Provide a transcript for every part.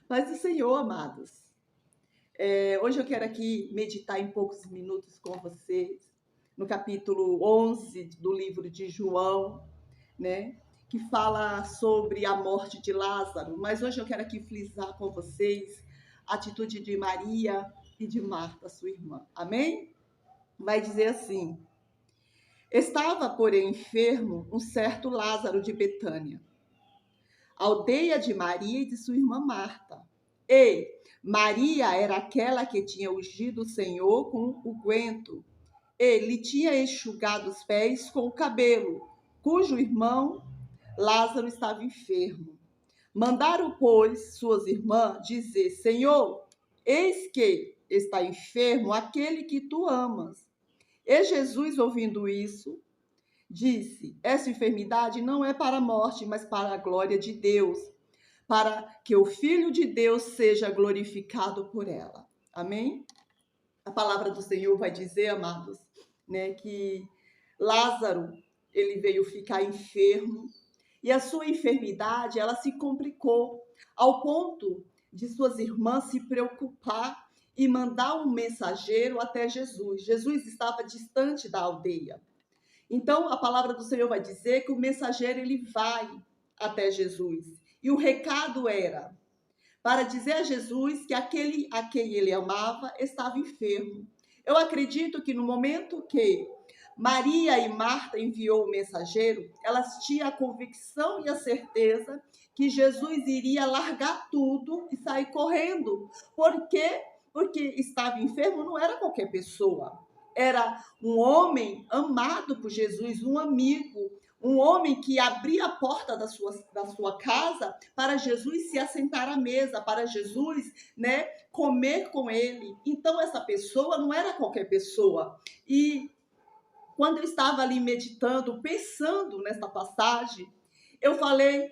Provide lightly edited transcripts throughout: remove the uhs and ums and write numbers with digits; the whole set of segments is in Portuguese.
Paz do Senhor, amados. Hoje eu quero aqui meditar em poucos minutos com vocês no capítulo 11 do livro de João, né? Que fala sobre a morte de Lázaro. Mas hoje eu quero aqui frisar com vocês a atitude de Maria e de Marta, sua irmã. Amém? Vai dizer assim: estava, porém, enfermo um certo Lázaro de Betânia, aldeia de Maria e de sua irmã Marta. E Maria era aquela que tinha ungido o Senhor com unguento. Ele tinha enxugado os pés com o cabelo, cujo irmão Lázaro estava enfermo. Mandaram, pois, suas irmãs dizer: Senhor, eis que está enfermo aquele que tu amas. E Jesus, ouvindo isso, disse: essa enfermidade não é para a morte, mas para a glória de Deus, para que o Filho de Deus seja glorificado por ela. Amém? A palavra do Senhor vai dizer, amados, né, que Lázaro, ele veio ficar enfermo e a sua enfermidade, ela se complicou ao ponto de suas irmãs se preocupar e mandar um mensageiro até Jesus. Jesus estava distante da aldeia. Então, a palavra do Senhor vai dizer que o mensageiro ele vai até Jesus. E o recado era para dizer a Jesus que aquele a quem ele amava estava enfermo. Eu acredito que no momento que Maria e Marta enviou o mensageiro, elas tinham a convicção e a certeza que Jesus iria largar tudo e sair correndo. Por quê? Porque estava enfermo, não era qualquer pessoa. Era um homem amado por Jesus, um amigo, um homem que abria a porta da sua casa para Jesus se assentar à mesa, para Jesus, né, comer com ele. Então, essa pessoa não era qualquer pessoa. E quando eu estava ali meditando, pensando nessa passagem, eu falei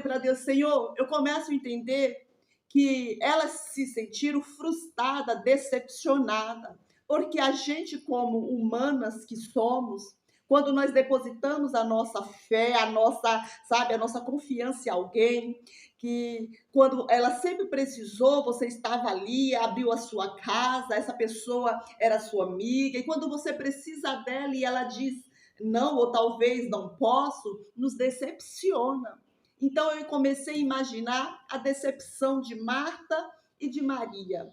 para Deus: Senhor, eu começo a entender que elas se sentiram frustradas, decepcionadas, porque a gente, como humanas que somos, quando nós depositamos a nossa fé, a nossa confiança em alguém, que quando ela sempre precisou, você estava ali, abriu a sua casa, essa pessoa era sua amiga, e quando você precisa dela e ela diz não, ou talvez não posso, nos decepciona. Então eu comecei a imaginar a decepção de Marta e de Maria,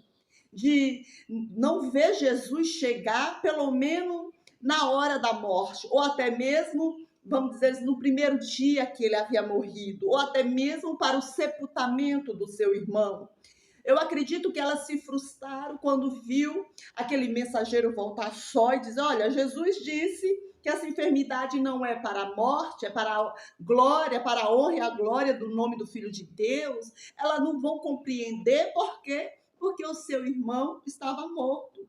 de não ver Jesus chegar pelo menos na hora da morte, ou até mesmo, vamos dizer, no primeiro dia que ele havia morrido, ou até mesmo para o sepultamento do seu irmão. Eu acredito que elas se frustraram quando viu aquele mensageiro voltar só e dizer: olha, Jesus disse que essa enfermidade não é para a morte, é para a glória, para a honra e a glória do nome do Filho de Deus. Elas não vão compreender por quê? Porque o seu irmão estava morto.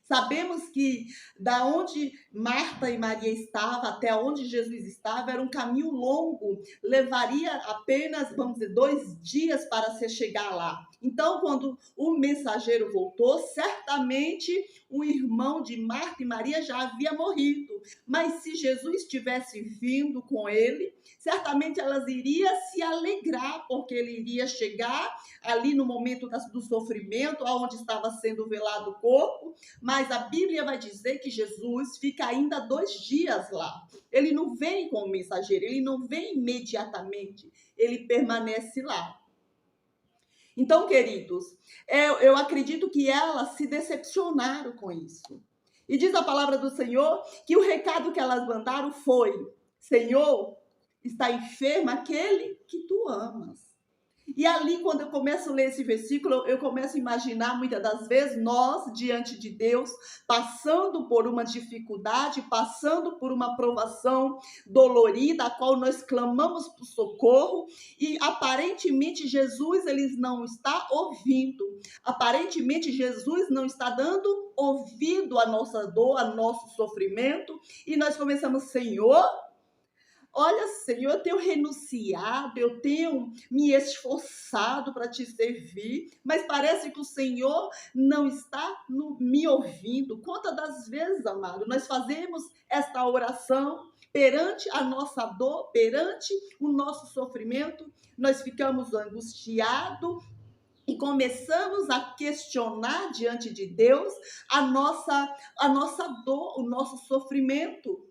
Sabemos que da onde Marta e Maria estavam até onde Jesus estava era um caminho longo, levaria apenas, vamos dizer, 2 dias para se chegar lá. Então, quando o mensageiro voltou, certamente o irmão de Marta e Maria já havia morrido. Mas se Jesus tivesse vindo com ele, certamente elas iriam se alegrar, porque ele iria chegar ali no momento do sofrimento, onde estava sendo velado o corpo. Mas a Bíblia vai dizer que Jesus fica ainda 2 dias lá. Ele não vem com o mensageiro, ele não vem imediatamente, ele permanece lá. Então, queridos, eu acredito que elas se decepcionaram com isso. E diz a palavra do Senhor que o recado que elas mandaram foi: Senhor, está enfermo aquele que tu amas. E ali, quando eu começo a ler esse versículo, eu começo a imaginar, muitas das vezes, nós, diante de Deus, passando por uma dificuldade, passando por uma provação dolorida, a qual nós clamamos por socorro, e aparentemente Jesus, ele não está ouvindo. Aparentemente Jesus não está dando ouvido à nossa dor, ao nosso sofrimento, e nós começamos: Senhor, olha, Senhor, eu tenho renunciado, eu tenho me esforçado para te servir, mas parece que o Senhor não está me ouvindo. Quantas das vezes, amado, nós fazemos esta oração perante a nossa dor, perante o nosso sofrimento, nós ficamos angustiados e começamos a questionar diante de Deus a nossa dor, o nosso sofrimento,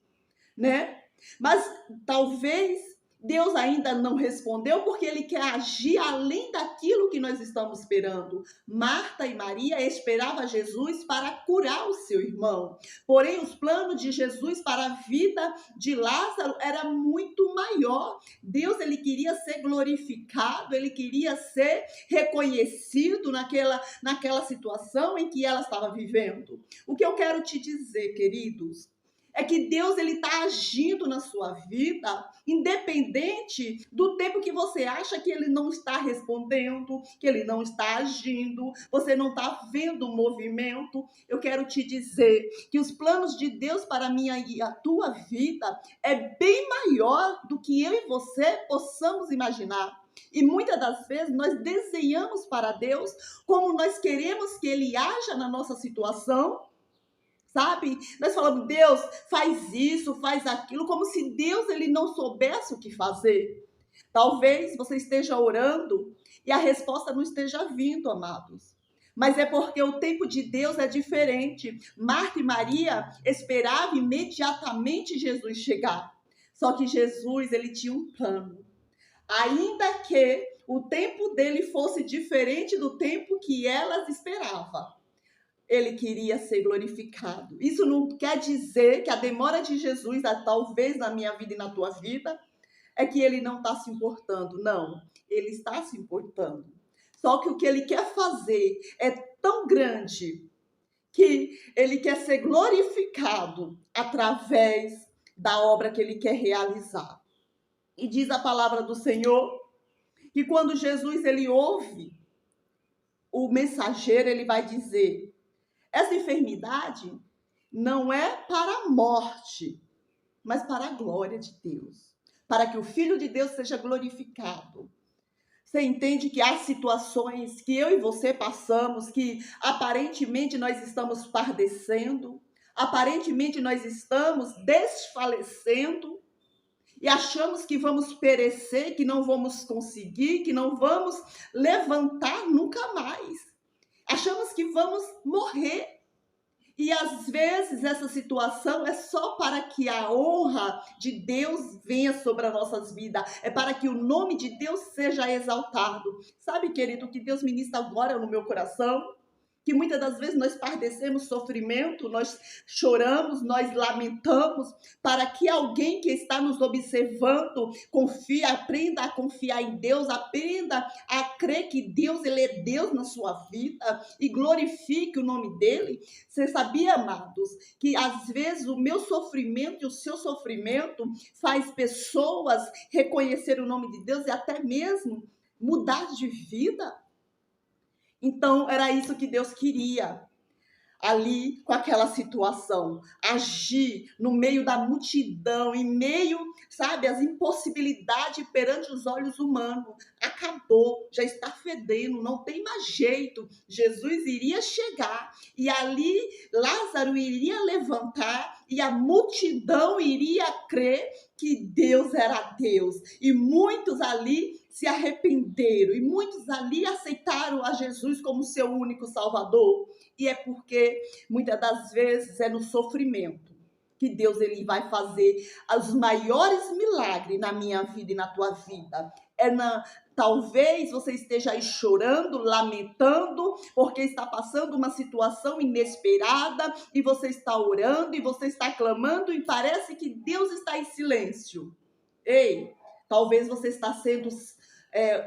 né? Mas talvez Deus ainda não respondeu porque ele quer agir além daquilo que nós estamos esperando. Marta e Maria esperavam Jesus para curar o seu irmão. Porém, os planos de Jesus para a vida de Lázaro era muito maior. Deus, ele queria ser glorificado, ele queria ser reconhecido naquela situação em que ela estava vivendo. O que eu quero te dizer, queridos, é que Deus, ele está agindo na sua vida, independente do tempo que você acha que ele não está respondendo, que ele não está agindo, você não está vendo o movimento. Eu quero te dizer que os planos de Deus para a minha e a tua vida é bem maior do que eu e você possamos imaginar. E muitas das vezes nós desenhamos para Deus como nós queremos que ele haja na nossa situação. Sabe? Nós falamos, Deus, faz isso, faz aquilo, como se Deus, ele não soubesse o que fazer. Talvez você esteja orando e a resposta não esteja vindo, amados. Mas é porque o tempo de Deus é diferente. Marta e Maria esperavam imediatamente Jesus chegar. Só que Jesus, ele tinha um plano. Ainda que o tempo dele fosse diferente do tempo que elas esperavam, ele queria ser glorificado. Isso não quer dizer que a demora de Jesus, talvez na minha vida e na tua vida, é que ele não está se importando. Não, ele está se importando. Só que o que ele quer fazer é tão grande que ele quer ser glorificado através da obra que ele quer realizar. E diz a palavra do Senhor que quando Jesus, ele ouve o mensageiro, ele vai dizer: essa enfermidade não é para a morte, mas para a glória de Deus, para que o Filho de Deus seja glorificado. Você entende que há situações que eu e você passamos, que aparentemente nós estamos padecendo, aparentemente nós estamos desfalecendo, e achamos que vamos perecer, que não vamos conseguir, que não vamos levantar nunca mais. Achamos que vamos morrer. E às vezes essa situação é só para que a honra de Deus venha sobre as nossas vidas. É para que o nome de Deus seja exaltado. Sabe, querido, o que Deus ministra agora no meu coração? Que muitas das vezes nós padecemos sofrimento, nós choramos, nós lamentamos, para que alguém que está nos observando confie, aprenda a confiar em Deus, aprenda a crer que Deus, ele é Deus na sua vida e glorifique o nome dele. Você sabia, amados, que às vezes o meu sofrimento e o seu sofrimento faz pessoas reconhecer o nome de Deus e até mesmo mudar de vida? Então, era isso que Deus queria ali com aquela situação. Agir no meio da multidão, em meio, sabe, as impossibilidades perante os olhos humanos. Acabou, já está fedendo, não tem mais jeito. Jesus iria chegar e ali Lázaro iria levantar e a multidão iria crer que Deus era Deus. E muitos ali se arrependeram e muitos ali aceitaram a Jesus como seu único Salvador. E é porque muitas das vezes é no sofrimento que Deus, ele vai fazer os maiores milagres na minha vida e na tua vida. Talvez você esteja aí chorando, lamentando, porque está passando uma situação inesperada e você está orando e você está clamando e parece que Deus está em silêncio. Ei, talvez você está sendo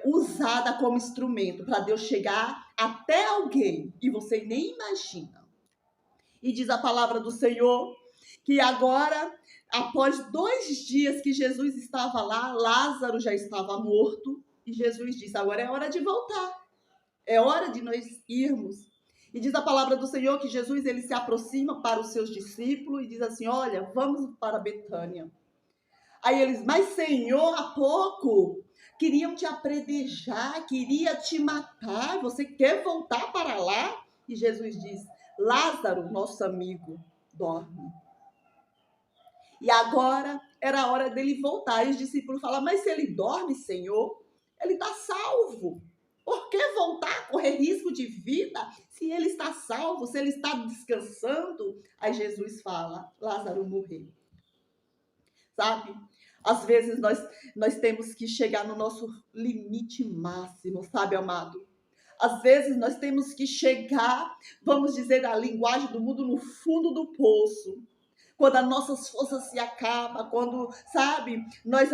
usada como instrumento para Deus chegar até alguém e você nem imagina. E diz a palavra do Senhor que agora, após 2 dias que Jesus estava lá, Lázaro já estava morto, e Jesus disse: agora é hora de voltar, é hora de nós irmos. E diz a palavra do Senhor que Jesus, ele se aproxima para os seus discípulos e diz assim: olha, vamos para Betânia. Aí eles, mas Senhor, há pouco queriam te apredejar, queria te matar, você quer voltar para lá? E Jesus diz, Lázaro, nosso amigo, dorme. E agora era a hora dele voltar. E os discípulos falam, mas se ele dorme, Senhor, ele está salvo. Por que voltar, correr risco de vida, se ele está salvo, se ele está descansando? Aí Jesus fala, Lázaro morreu. Sabe? Às vezes nós temos que chegar no nosso limite máximo, sabe, amado? Às vezes nós temos que chegar, vamos dizer a linguagem do mundo, no fundo do poço. Quando as nossas forças se acabam, quando, sabe, nós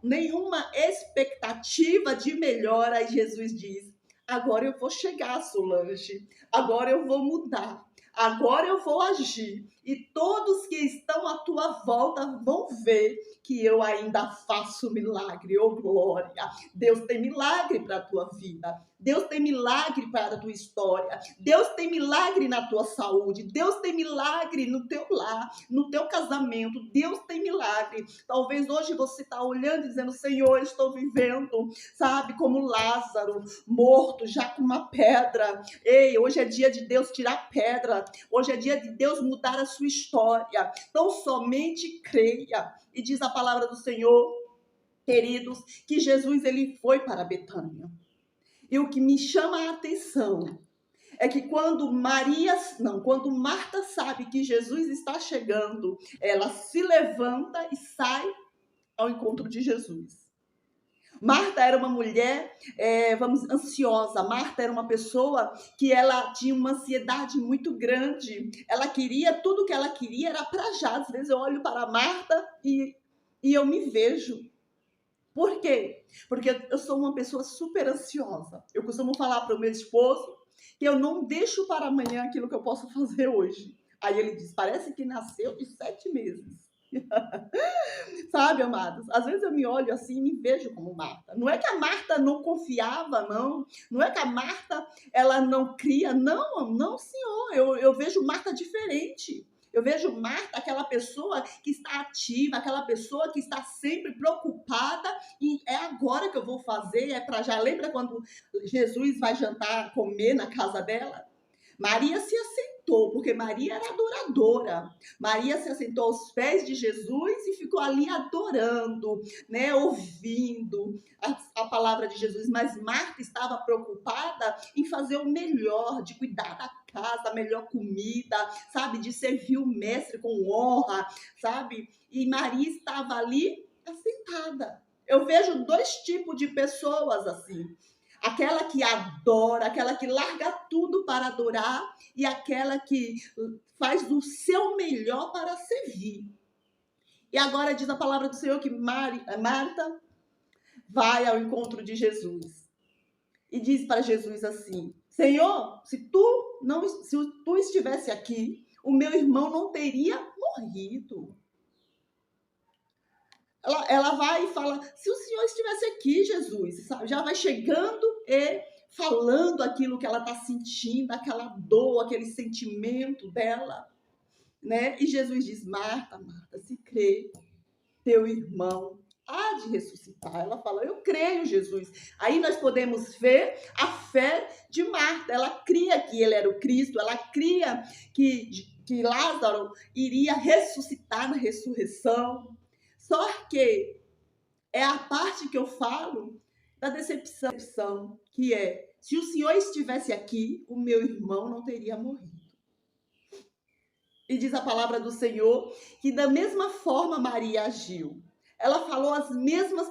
nenhuma expectativa de melhora, e Jesus diz, agora eu vou chegar, Solange, agora eu vou mudar, agora eu vou agir, e todos que estão à tua volta vão ver que eu ainda faço milagre, oh glória. Deus tem milagre para a tua vida. Deus tem milagre para a tua história. Deus tem milagre na tua saúde. Deus tem milagre no teu lar, no teu casamento. Deus tem milagre. Talvez hoje você está olhando e dizendo, Senhor, eu estou vivendo, sabe, como Lázaro, morto, já com uma pedra. Ei, hoje é dia de Deus tirar pedra. Hoje é dia de Deus mudar a sua história. Então somente creia. E diz a palavra do Senhor, queridos, que Jesus ele foi para Betânia. E o que me chama a atenção é que quando Marta sabe que Jesus está chegando, ela se levanta e sai ao encontro de Jesus. Marta era uma mulher, ansiosa. Marta era uma pessoa que ela tinha uma ansiedade muito grande. Ela queria, tudo que ela queria era para já. Às vezes eu olho para Marta e eu me vejo. Por quê? Porque eu sou uma pessoa super ansiosa. Eu costumo falar para o meu esposo que eu não deixo para amanhã aquilo que eu posso fazer hoje. Aí ele diz, parece que nasceu de 7 meses. Sabe, amados? Às vezes eu me olho assim e me vejo como Marta. Não é que a Marta não confiava, não. Não é que a Marta, ela não cria. Não, senhor. Eu vejo Marta diferente. Eu vejo Marta, aquela pessoa que está ativa, aquela pessoa que está sempre preocupada e é agora que eu vou fazer, é para já. Lembra quando Jesus vai jantar, comer na casa dela? Maria se assentou, porque Maria era adoradora. Maria se assentou aos pés de Jesus e ficou ali adorando, né, ouvindo a palavra de Jesus. Mas Marta estava preocupada em fazer o melhor, de cuidar da casa, a melhor comida, sabe, de servir o mestre com honra, sabe? E Maria estava ali assentada. Eu vejo 2 tipos de pessoas assim. Aquela que adora, aquela que larga tudo para adorar e aquela que faz o seu melhor para servir. E agora diz a palavra do Senhor que Marta vai ao encontro de Jesus e diz para Jesus assim, Senhor, se tu estivesse aqui, o meu irmão não teria morrido. Ela vai e fala, se o Senhor estivesse aqui, Jesus, sabe? Já vai chegando e falando aquilo que ela está sentindo, aquela dor, aquele sentimento dela, né? E Jesus diz, Marta, se crê, teu irmão há de ressuscitar. Ela fala, eu creio, Jesus. Aí nós podemos ver a fé de Marta. Ela cria que ele era o Cristo, ela cria que Lázaro iria ressuscitar na ressurreição. Só que é a parte que eu falo da decepção, que é, se o Senhor estivesse aqui, o meu irmão não teria morrido. E diz a palavra do Senhor que da mesma forma Maria agiu. Ela falou as mesmas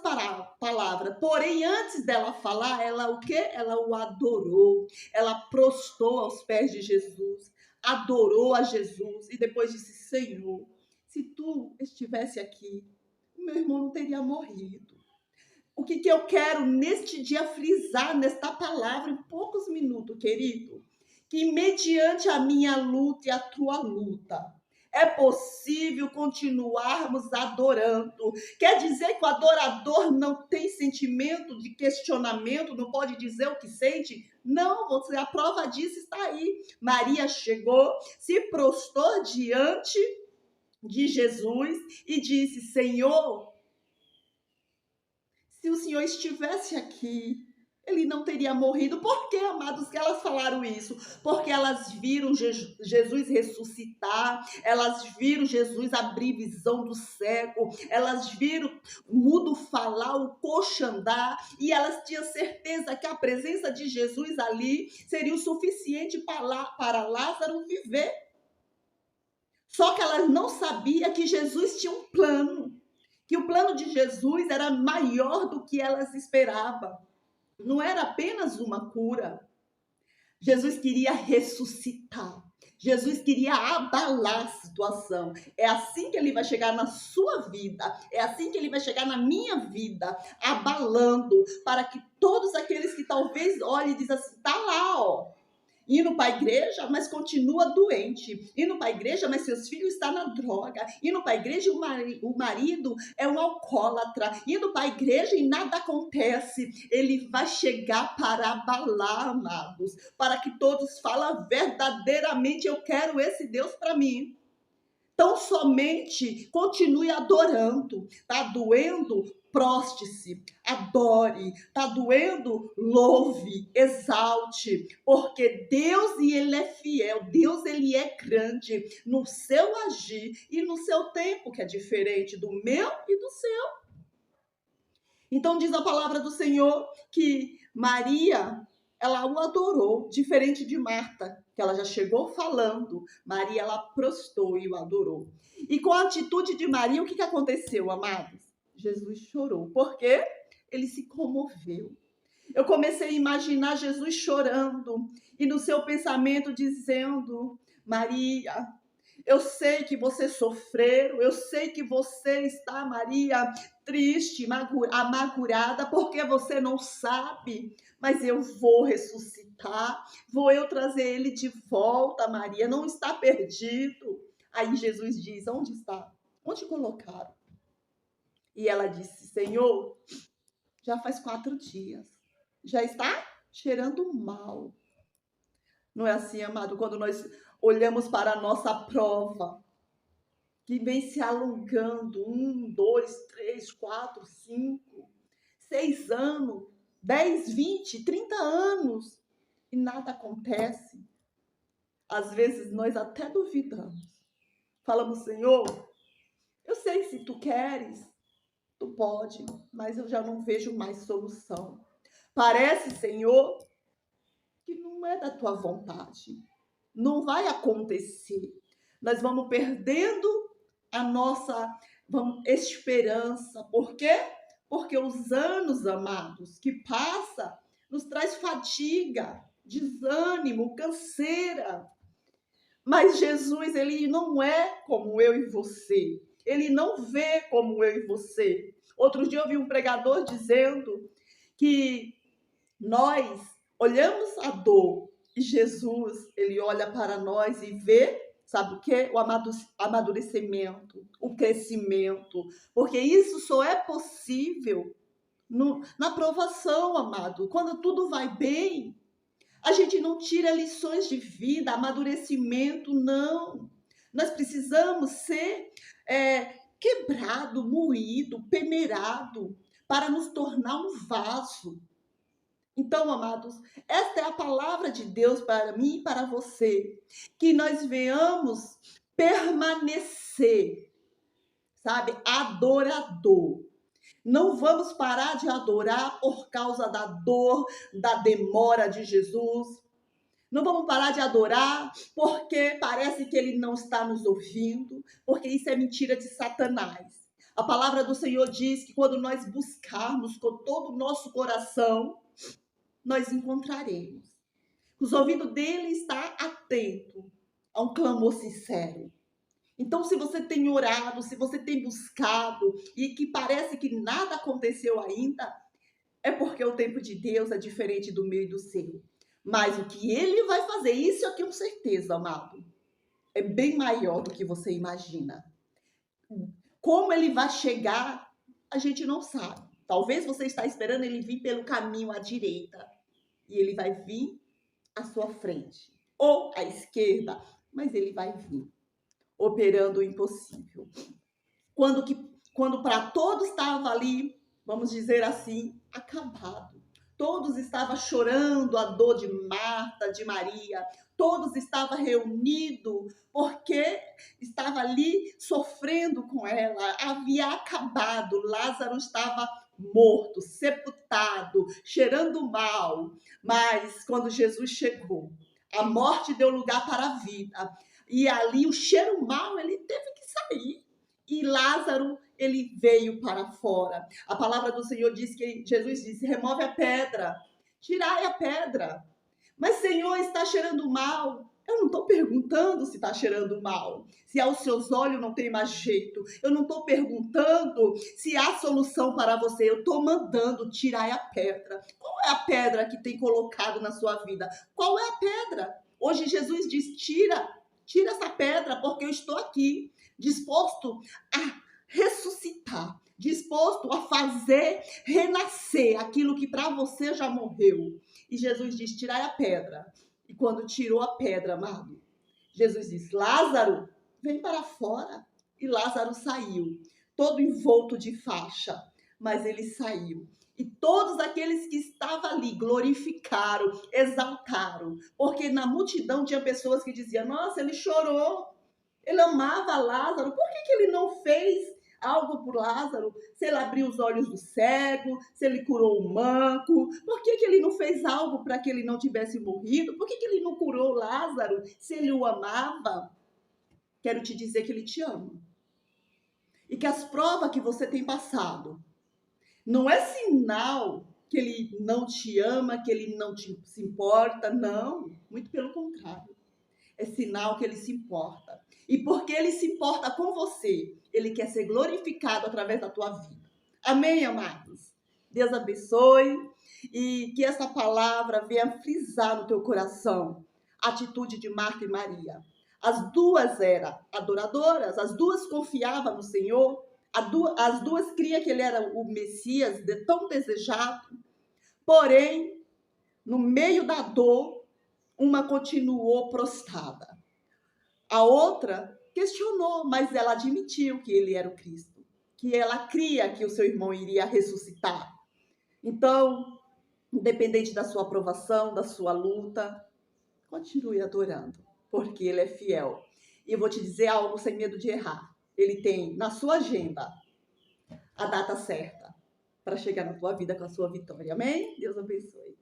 palavras, porém antes dela falar, ela o quê? Ela o adorou, ela prostrou aos pés de Jesus, adorou a Jesus e depois disse, Senhor, se tu estivesse aqui, meu irmão não teria morrido. O que eu quero neste dia frisar nesta palavra em poucos minutos, querido? Que mediante a minha luta e a tua luta, é possível continuarmos adorando. Quer dizer que o adorador não tem sentimento de questionamento, não pode dizer o que sente? Não, a prova disso está aí. Maria chegou, se prostrou diante de Jesus e disse, Senhor, Se o Senhor estivesse aqui, ele não teria morrido. Por que, amados, que elas falaram isso? Porque elas viram Jesus ressuscitar, elas viram Jesus abrir visão do cego, elas viram o mudo falar, o coxo andar, e elas tinham certeza que a presença de Jesus ali seria o suficiente para Lázaro viver. Só que elas não sabiam que Jesus tinha um plano, que o plano de Jesus era maior do que elas esperavam. Não era apenas uma cura. Jesus queria ressuscitar. Jesus queria abalar a situação. É assim que ele vai chegar na sua vida. É assim que ele vai chegar na minha vida, abalando, para que todos aqueles que talvez olhem e dizem assim, tá lá, ó, indo para a igreja, mas continua doente. Indo para a igreja, mas seus filhos estão na droga. Indo para a igreja, o marido é um alcoólatra. Indo para a igreja e nada acontece. Ele vai chegar para abalar, amados. Para que todos falem verdadeiramente, eu quero esse Deus para mim. Então, somente continue adorando. Tá doendo? Proste-se, adore. Tá doendo? Louve, exalte. Porque Deus, e Ele é fiel. Deus, Ele é grande no seu agir e no seu tempo, que é diferente do meu e do seu. Então, diz a palavra do Senhor que Maria, ela o adorou, diferente de Marta, que ela já chegou falando. Maria, ela prostrou e o adorou. E com a atitude de Maria, o que aconteceu, amados? Jesus chorou. Por quê? Ele se comoveu. Eu comecei a imaginar Jesus chorando e no seu pensamento dizendo, Maria, eu sei que você sofreu, eu sei que você está, Maria, triste, amargurada, porque você não sabe, mas eu vou ressuscitar, vou eu trazer ele de volta, Maria, não está perdido. Aí Jesus diz, onde está? Onde colocaram? E ela disse, Senhor, já faz 4 dias, já está cheirando mal. Não é assim, amado, quando nós olhamos para a nossa prova, que vem se alongando, 1, 2, 3, 4, 5, 6 anos, 10, 20, 30 anos, e nada acontece. Às vezes nós até duvidamos. Falamos, Senhor, eu sei se tu queres, tu pode, mas eu já não vejo mais solução. Parece, Senhor, que não é da tua vontade. Não vai acontecer. Nós vamos perdendo a nossa esperança. Por quê? Porque os anos, amados, que passa, nos traz fadiga, desânimo, canseira. Mas Jesus, ele não é como eu e você. Ele não vê como eu e você. Outro dia eu vi um pregador dizendo que nós olhamos a dor e Jesus, ele olha para nós e vê, sabe o quê? O amadurecimento, o crescimento. Porque isso só é possível na provação, amado. Quando tudo vai bem, a gente não tira lições de vida, amadurecimento, não. Nós precisamos ser quebrado, moído, peneirado, para nos tornar um vaso. Então, amados, esta é a palavra de Deus para mim e para você. Que nós venhamos permanecer, sabe, adorador. Não vamos parar de adorar por causa da dor, da demora de Jesus. Não vamos parar de adorar porque parece que ele não está nos ouvindo, porque isso é mentira de Satanás. A palavra do Senhor diz que quando nós buscarmos com todo o nosso coração, nós encontraremos. Os ouvidos dele estão atentos a um clamor sincero. Então, se você tem orado, se você tem buscado e que parece que nada aconteceu ainda, é porque o tempo de Deus é diferente do meu e do seu. Mas o que ele vai fazer, isso eu tenho certeza, amado, é bem maior do que você imagina. Como ele vai chegar, a gente não sabe. Talvez você está esperando ele vir pelo caminho à direita. E ele vai vir à sua frente. Ou à esquerda. Mas ele vai vir. Operando o impossível. Quando para todos estava ali vamos dizer assim, acabado. Todos estavam chorando a dor de Marta, de Maria. Todos estavam reunidos porque estava ali sofrendo com ela. Havia acabado. Lázaro estava morto, sepultado, cheirando mal. Mas quando Jesus chegou, a morte deu lugar para a vida. E ali o cheiro mal, ele teve que sair. E Lázaro, ele veio para fora. A palavra do Senhor diz que Jesus disse: remove a pedra, tirai a pedra. Mas, Senhor, está cheirando mal. Eu não estou perguntando se está cheirando mal, se aos seus olhos não tem mais jeito. Eu não estou perguntando se há solução para você. Eu estou mandando tirar a pedra. Qual é a pedra que tem colocado na sua vida? Qual é a pedra? Hoje Jesus diz: tira essa pedra, porque eu estou aqui, disposto a ressuscitar, disposto a fazer renascer aquilo que para você já morreu. E Jesus diz: tirai a pedra. E quando tirou a pedra, amado, Jesus diz: Lázaro, vem para fora. E Lázaro saiu, todo envolto de faixa, mas ele saiu. E todos aqueles que estavam ali glorificaram, exaltaram, porque na multidão tinha pessoas que diziam: nossa, ele chorou, ele amava Lázaro, por que ele não fez algo por Lázaro? Se ele abriu os olhos do cego, se ele curou o manco, por que ele não fez algo para que ele não tivesse morrido? Por que ele não curou Lázaro se ele o amava? Quero te dizer que ele te ama. E que as provas que você tem passado não é sinal que ele não te ama, que ele não se importa, não. Muito pelo contrário. É sinal que ele se importa. E porque ele se importa com você, ele quer ser glorificado através da tua vida. Amém, amados? Deus abençoe e que essa palavra venha frisar no teu coração a atitude de Marta e Maria. As duas eram adoradoras, as duas confiavam no Senhor, as duas criam que ele era o Messias tão desejado. Porém, no meio da dor, uma continuou prostrada. A outra questionou, mas ela admitiu que ele era o Cristo, que ela cria que o seu irmão iria ressuscitar. Então, independente da sua aprovação, da sua luta, continue adorando, porque ele é fiel. E eu vou te dizer algo sem medo de errar. Ele tem na sua agenda a data certa para chegar na tua vida com a sua vitória. Amém? Deus abençoe.